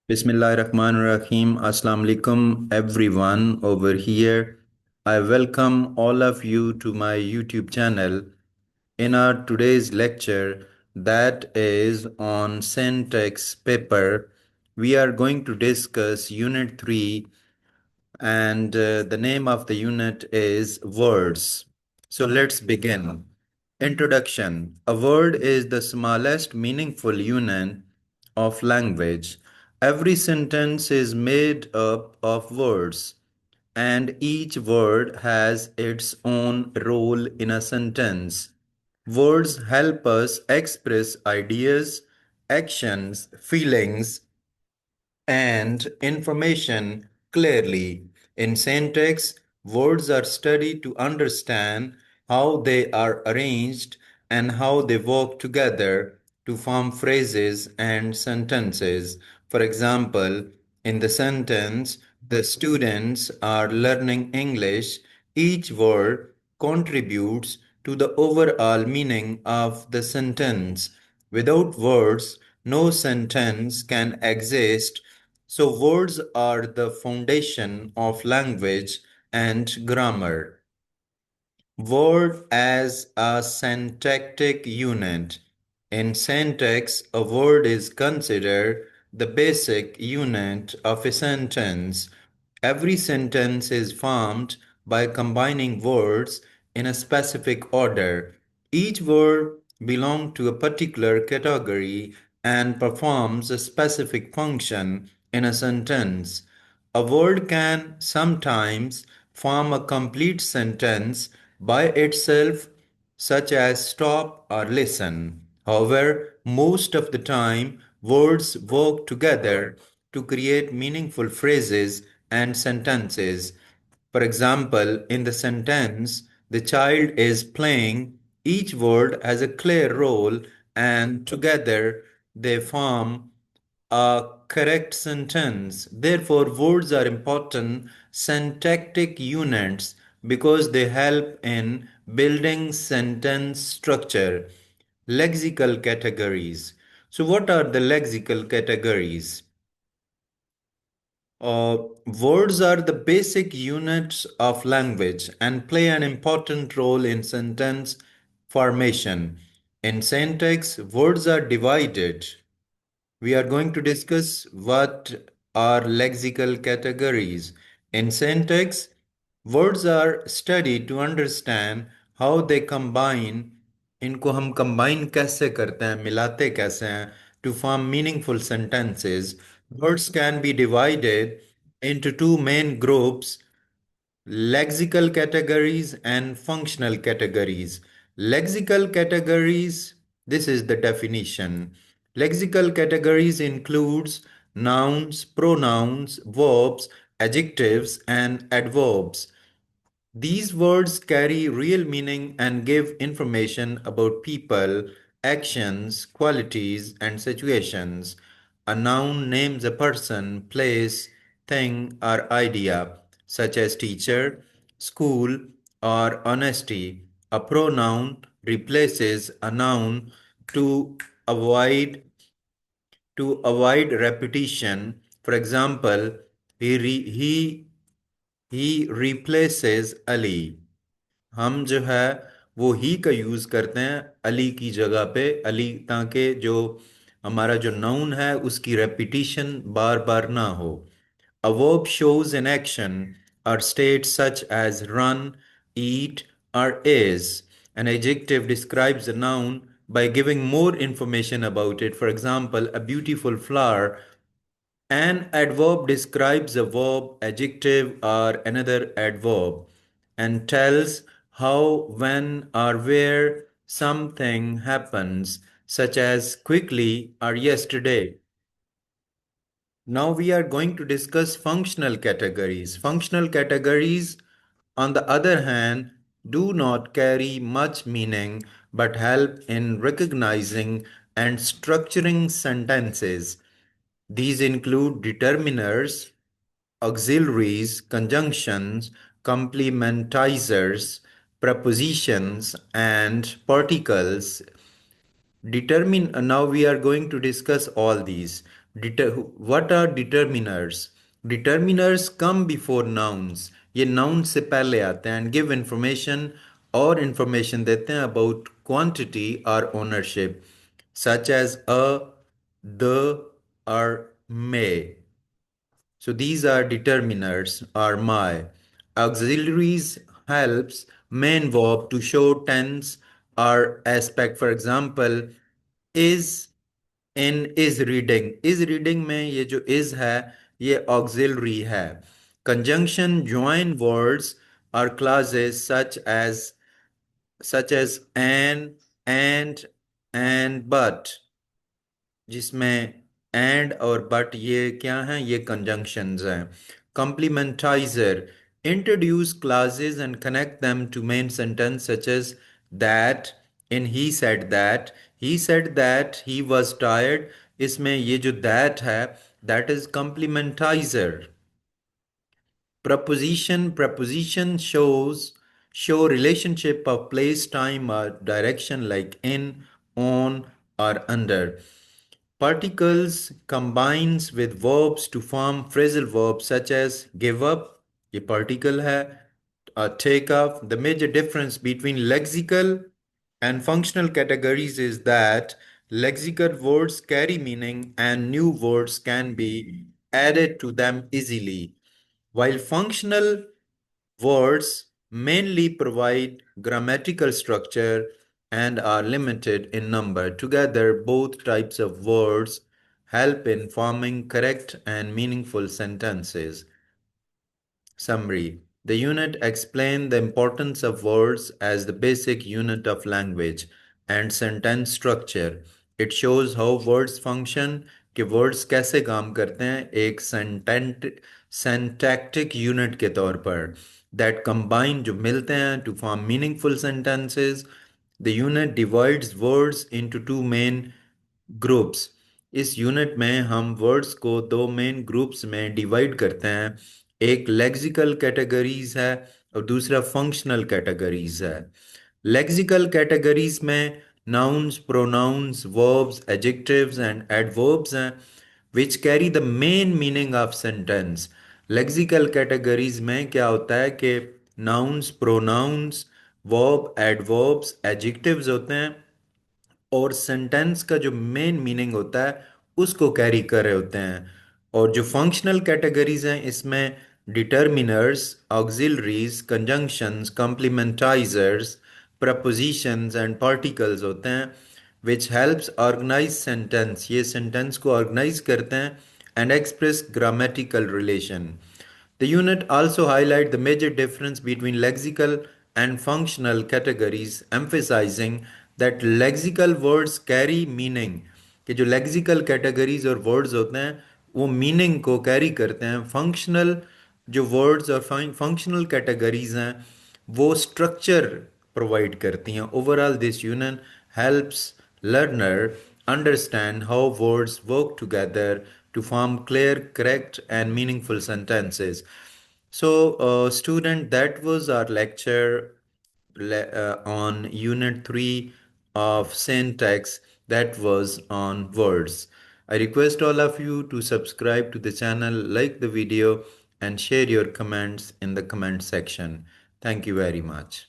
Bismillahirrahmanirrahim. Assalamu alaikum, everyone over here. I welcome all of you to my YouTube channel. In our today's lecture, that is on syntax paper, we are going to discuss Unit 3, and the name of the unit is Words. So let's begin. Introduction. A word is the smallest meaningful unit of language. Every sentence is made up of words, and each word has its own role in a sentence. Words help us express ideas, actions, feelings, and information clearly. In syntax, words are studied to understand how they are arranged and how they work together to form phrases and sentences. For example, in the sentence, the students are learning English, each word contributes to the overall meaning of the sentence. Without words, no sentence can exist, so words are the foundation of language and grammar. Word as a syntactic unit. In syntax, a word is considered the basic unit of a sentence. Every sentence is formed by combining words in a specific order. Each word belongs to a particular category and performs a specific function in a sentence. A word can sometimes form a complete sentence by itself, such as stop or listen. However, most of the time, words work together to create meaningful phrases and sentences. For example, in the sentence, the child is playing, each word has a clear role, and together they form a correct sentence. Therefore, words are important syntactic units because they help in building sentence structure. Lexical categories. So, what are the lexical categories? Words are the basic units of language and play an important role in sentence formation. In syntax, words are divided. We are going to discuss what are lexical categories. In syntax, words are studied to understand how they combine. इनको हम combine कैसे करते हैं, मिलाते कैसे हैं to form meaningful sentences. Words can be divided into two main groups: lexical categories and functional categories. Lexical categories, this is the definition. Lexical categories includes nouns, pronouns, verbs, adjectives, and adverbs. These words carry real meaning and give information about people, actions, qualities, and situations. A noun names a person, place, thing, or idea, such as teacher, school, or honesty. A pronoun replaces a noun to avoid repetition. For example, he replaces Ali. हम जो है वो ही का use करते हैं अली की जगह पे अली, ताकि जो हमारा जो नाउन है उसकी रेपिटिशन बार बार ना हो. A verb shows an action or state such as run, eat, or is. An adjective describes a noun by giving more information about it. For example, a beautiful flower. An adverb describes a verb, adjective, or another adverb and tells how, when, or where something happens, such as quickly or yesterday. Now we are going to discuss functional categories. Functional categories, on the other hand, do not carry much meaning but help in recognizing and structuring sentences. These include determiners, auxiliaries, conjunctions, complementizers, prepositions, and particles. Now we are going to discuss all these. What are determiners? Determiners come before nouns. ये nouns से पहले आते हैं and give information और information देते हैं about quantity or ownership such as a, the or may. So these are determiners or my. Auxiliaries helps main verb to show tense or aspect. For example, is in is reading में ये जो is है ये auxiliary है. Conjunction join words or clauses such as an, and but, जिसमें and और but ये क्या हैं, ये conjunctions हैं. Complementizer introduce clauses and connect them to main sentence such as that, in he said that he was tired. इसमें ये जो that है, that is complementizer. Preposition show relationship of place, time, or direction like in, on, or under. Particles combines with verbs to form phrasal verbs such as give up, ये particle है, take off. The major difference between lexical and functional categories is that lexical words carry meaning and new words can be added to them easily, while functional words mainly provide grammatical structure and are limited in number. Together, both types of words help in forming correct and meaningful sentences. Summary. The unit explains the importance of words as the basic unit of language and sentence structure. It shows how words function, कि words कैसे काम करते हैं एक syntactic unit के तौर पर, that combine जो मिलते हैं to form meaningful sentences. The unit divides words into two main groups. इस यूनिट में हम वर्ड्स को दो मेन ग्रुप्स में डिवाइड करते हैं. एक लेक्सिकल कैटेगरीज है और दूसरा फंक्शनल कैटेगरीज है. लेक्सिकल कैटेगरीज में nouns, pronouns, verbs, adjectives and adverbs हैं which carry the main meaning of sentence. Lexical categories में क्या होता है कि nouns, pronouns, verb, adverbs, adjectives होते हैं और सेंटेंस का जो मेन मीनिंग होता है उसको कैरी कर रहे होते हैं. और जो फंक्शनल कैटेगरीज हैं इसमें determiners, auxiliaries, conjunctions, complementizers, prepositions and particles होते हैं विच हेल्प्स ऑर्गेनाइज सेंटेंस. ये सेंटेंस को ऑर्गेनाइज करते हैं and express grammatical relation. The unit also highlight the major difference between lexical and functional categories, emphasizing that lexical words carry meaning. कि जो lexical categories और words होते हैं वो meaning को carry करते हैं. Functional जो words और functional categories हैं वो structure provide करती हैं. Overall, this unit helps learner understand how words work together to form clear, correct, and meaningful sentences. So, student, that was our lecture on Unit 3 of syntax, that was on words. I request all of you to subscribe to the channel, like the video, and share your comments in the comment section. Thank you very much.